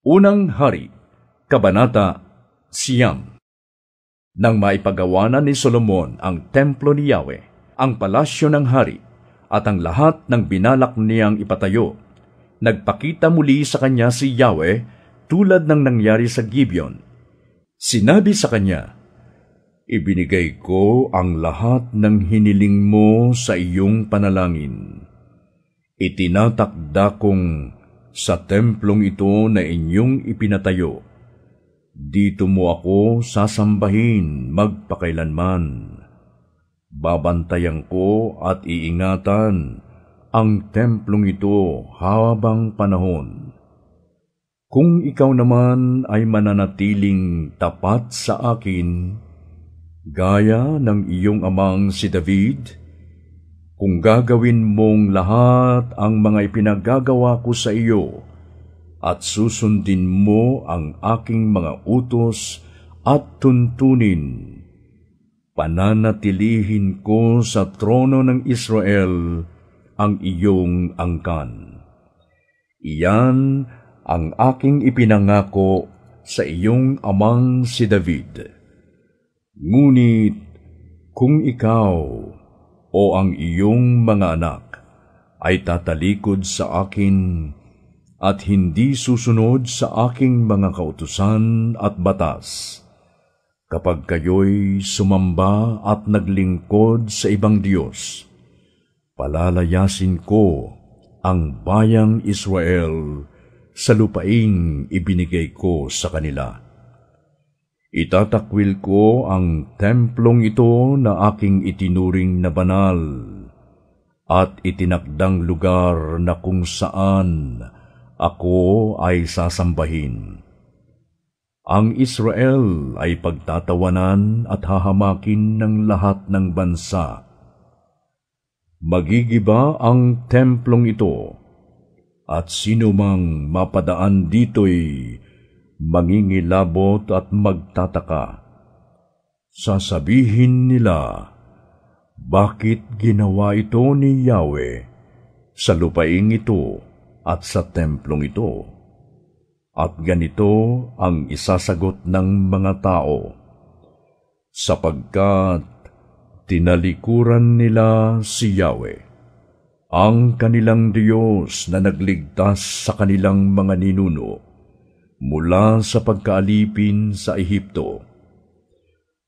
Unang Hari, Kabanata Siyam. Nang maipagawa na ni Solomon ang templo ni Yahweh, ang palasyo ng hari, at ang lahat ng binalak niyang ipatayo, nagpakita muli sa kanya si Yahweh tulad ng nangyari sa Gibeon. Sinabi sa kanya, "Ibinigay ko ang lahat ng hiniling mo sa iyong panalangin. Itinatakda kong sa templong ito na inyong ipinatayo, dito mo ako sasambahin magpakailanman. Babantayan ko at iingatan ang templong ito habang panahon. Kung ikaw naman ay mananatiling tapat sa akin, gaya ng iyong amang si David, kung gagawin mong lahat ang mga ipinagagawa ko sa iyo, at susundin mo ang aking mga utos at tuntunin, pananatilihin ko sa trono ng Israel ang iyong angkan. Iyan ang aking ipinangako sa iyong amang si David. Ngunit kung ikaw o ang iyong mga anak ay tatalikod sa akin at hindi susunod sa aking mga kautusan at batas, kapag kayo'y sumamba at naglingkod sa ibang Diyos, palalayasin ko ang bayang Israel sa lupaing ibinigay ko sa kanila. Itatakwil ko ang templong ito na aking itinuring na banal at itinakdang lugar na kung saan ako ay sasambahin. Ang Israel ay pagtatawanan at hahamakin ng lahat ng bansa. Magigiba ang templong ito, at sino mang mapadaan dito'y mangingilabot at magtataka. Sasabihin nila, bakit ginawa ito ni Yahweh sa lupaing ito at sa templong ito? At ganito ang isasagot ng mga tao, sapagkat tinalikuran nila si Yahweh, ang kanilang Diyos na nagligtas sa kanilang mga ninuno mula sa pagkaalipin sa Ehipto.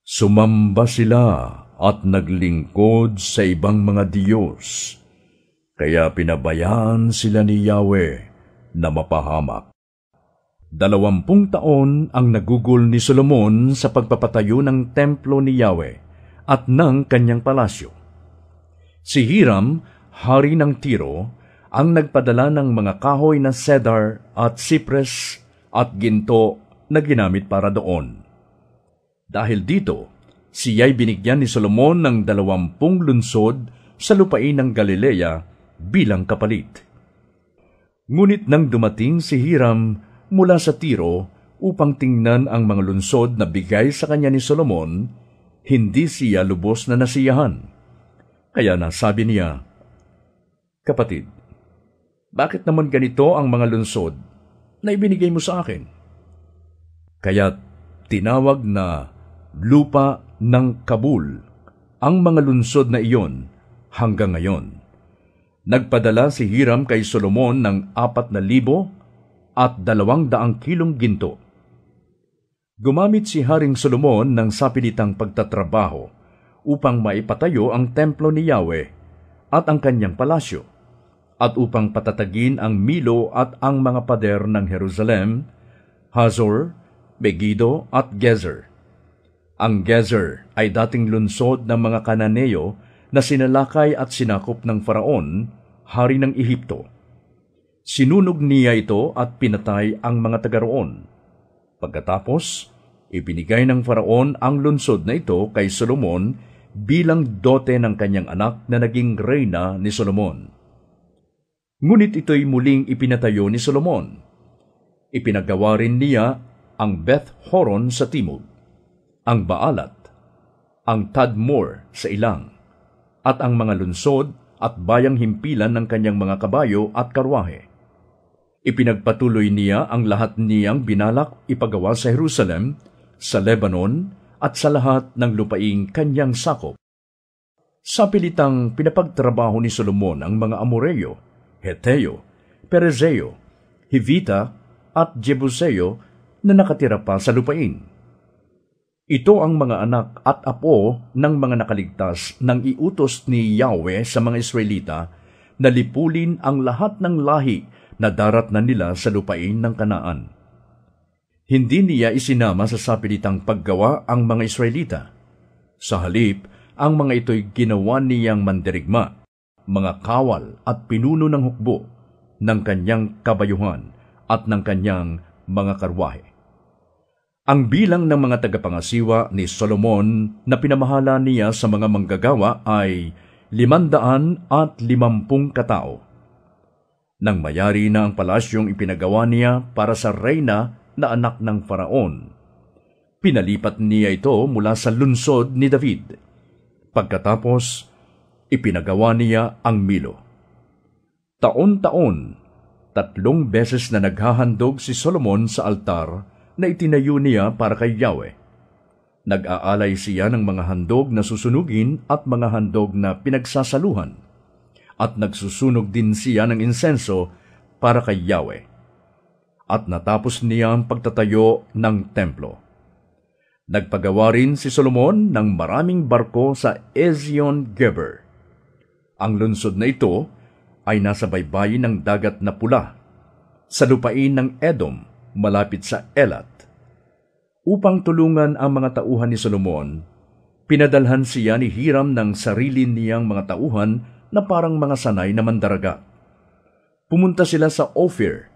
Sumamba sila at naglingkod sa ibang mga Diyos, kaya pinabayaan sila ni Yahweh na mapahamak. 20 taon ang nagugol ni Solomon sa pagpapatayo ng templo ni Yahweh at ng kanyang palasyo. Si Hiram, hari ng Tiro, ang nagpadala ng mga kahoy na cedar at cypress at ginto na ginamit para doon. Dahil dito, siya'y binigyan ni Solomon ng 20 lunsod sa lupain ng Galilea bilang kapalit. Ngunit nang dumating si Hiram mula sa Tiro upang tingnan ang mga lunsod na bigay sa kanya ni Solomon, hindi siya lubos na nasiyahan. Kaya nasabi niya, "Kapatid, bakit naman ganito ang mga lunsod na ibinigay mo sa akin?" Kaya tinawag na lupa ng Kabul ang mga lunsod na iyon hanggang ngayon. Nagpadala si Hiram kay Solomon ng 4,000 at 200 kilong ginto. Gumamit si Haring Solomon ng sapilitang pagtatrabaho upang maipatayo ang templo ni Yahweh at ang kanyang palasyo, at upang patatagin ang Milo at ang mga pader ng Jerusalem, Hazor, Megiddo at Gezer. Ang Gezer ay dating lunsod ng mga Kananeo na sinalakay at sinakop ng Faraon, hari ng Ehipto. Sinunog niya ito at pinatay ang mga taga roon. Pagkatapos, ibinigay ng Faraon ang lunsod na ito kay Solomon bilang dote ng kanyang anak na naging reyna ni Solomon. Ngunit ito'y muling ipinatayo ni Solomon. Ipinagawa rin niya ang Beth Horon sa timog, ang Baalat, ang Tadmor sa ilang, at ang mga lunsod at bayang himpilan ng kanyang mga kabayo at karwahe. Ipinagpatuloy niya ang lahat niyang binalak ipagawa sa Jerusalem, sa Lebanon, at sa lahat ng lupaing kanyang sakop. Sa pilitang pinapagtrabaho ni Solomon ang mga Amoreo, Heteo, Perezeo, Hivita, at Jebuseo na nakatira pa sa lupain. Ito ang mga anak at apo ng mga nakaligtas nang iutos ni Yahweh sa mga Israelita na lipulin ang lahat ng lahi na darat na nila sa lupain ng Kanaan. Hindi niya isinama sa sapilitang paggawa ang mga Israelita. Sa halip, ang mga ito'y ginawa niyang mandirigma, mga kawal at pinuno ng hukbo ng kanyang kabayuhan at ng kanyang mga karwahe. Ang bilang ng mga tagapangasiwa ni Solomon na pinamahala niya sa mga manggagawa ay 550 katao. Nang mayari na ang palasyong ipinagawa niya para sa reyna na anak ng Faraon, pinalipat niya ito mula sa lungsod ni David. Pagkatapos, ipinagawa niya ang Milo. Taon-taon, 3 beses na naghahandog si Solomon sa altar na itinayo niya para kay Yahweh. Nag-aalay siya ng mga handog na susunugin at mga handog na pinagsasaluhan, at nagsusunog din siya ng insenso para kay Yahweh. At natapos niya ang pagtatayo ng templo. Nagpagawa rin si Solomon ng maraming barko sa Ezion-Geber. Ang lungsod na ito ay nasa baybayin ng dagat na pula, sa lupain ng Edom, malapit sa Elat. Upang tulungan ang mga tauhan ni Solomon, pinadalhan siya ni Hiram ng sarili niyang mga tauhan na parang mga sanay na mandaragat. Pumunta sila sa Ophir,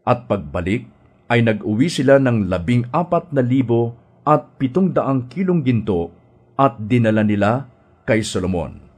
at pagbalik ay nag-uwi sila ng 14,700 kilong ginto at dinala nila kay Solomon.